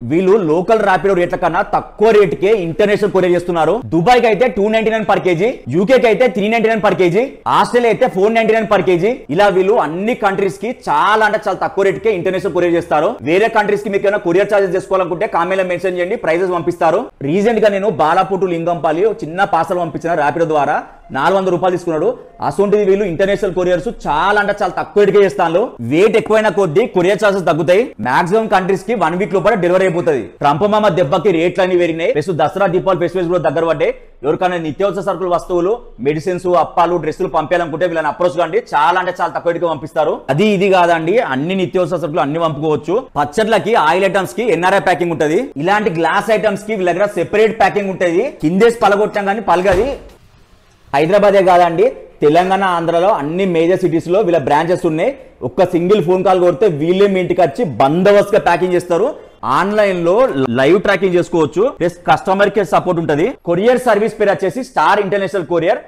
వీళ్ళు లోకల్ ర్యాపిడో రేట్ల కన్నా తక్కువ రేటుకే ఇంటర్నేషనల్ కొరియర్ చేస్తున్నారు. దుబాయ్ కి అయితే 299 పర్ కేజీ, యూకే కి అయితే 399 పర్ కేజీ, ఆస్ట్రేలియా అయితే 499 పర్ కేజీ. ఇలా వీళ్ళు అన్ని కంట్రీస్ కి చాలా అంటే చాలా తక్కువ రేటుకే ఇంటర్నేషనల్ కొరియర్ చేస్తారు. వేరే కంట్రీస్ కి మీకు ఏమైనా కొరియర్ చార్జెస్ చేసుకోవాలనుకుంటే కామెంట్ లో మెన్షన్ చేయండి, ప్రైజెస్ పంపిస్తారు. రీసెంట్ గా నేను బాలాపూర్ టు లింగంపల్లి చిన్న పార్సల్ పంపించిన ర్యాపిడో ద్వారా 400 రూపాయలు తీసుకున్నాడు. అసొంటిది వీళ్ళు ఇంటర్నేషనల్ కొరియర్స్ చాలా అంటే చాలా తక్కువ రేటుకే చేస్తాను. వెయిట్ ఎక్కువైన కొద్దీ కొరియర్ చార్జెస్ తగ్గుతాయి. మాక్సిమం కంట్రీస్ కి 1 వీక్ లోపల డెలివరీ అయిపోతుంది. ట్రంప్ మామ దెబ్బకి రేట్లు అన్ని పెరిగినాయి. ప్లస్ దసరా దీపావళి ఫెస్టివల్స్ కూడా దగ్గర పడ్డాయి. ఎవరికైనా నిత్యావసర సరుకులు వస్తువులు, మెడిసిన్స్, అప్పాలు, డ్రెస్సులు పంపించాలనుకుంటే వీళ్ళని అప్రోచ్ కండి, చాలా అంటే చాలా తక్కువ రేటుకే పంపిస్తారు. అది ఇది కాదండి, అన్ని నిత్యావసర సరుకులు అన్ని పంపుకోవచ్చు. పచ్చట్లకి, ఆయిల్ ఐటమ్స్ కి ఎన్ఆర్ఐ ప్యాకింగ్ ఉంటది. ఇలాంటి గ్లాస్ ఐటమ్స్ కి వీళ్ళ దగ్గర సెపరేట్ ప్యాకింగ్ ఉంటది. కిందేసి పలగొట్టాం కానీ పలగది. హైదరాబాదే కాదండి, తెలంగాణ, ఆంధ్రలో అన్ని మేజర్ సిటీస్ లో వీళ్ళ బ్రాంచెస్ ఉన్నాయి. ఒక్క సింగిల్ ఫోన్ కాల్ కొడితే వీళ్ళే మీ ఇంటికి వచ్చి బందోబస్తు గా ప్యాకింగ్ చేస్తారు. ఆన్లైన్ లో లైవ్ ట్రాకింగ్ చేసుకోవచ్చు. ప్లస్ కస్టమర్ కేర్ సపోర్ట్ ఉంటది. కొరియర్ సర్వీస్ పేరు వచ్చేసి స్టార్ ఇంటర్నేషనల్ కొరియర్.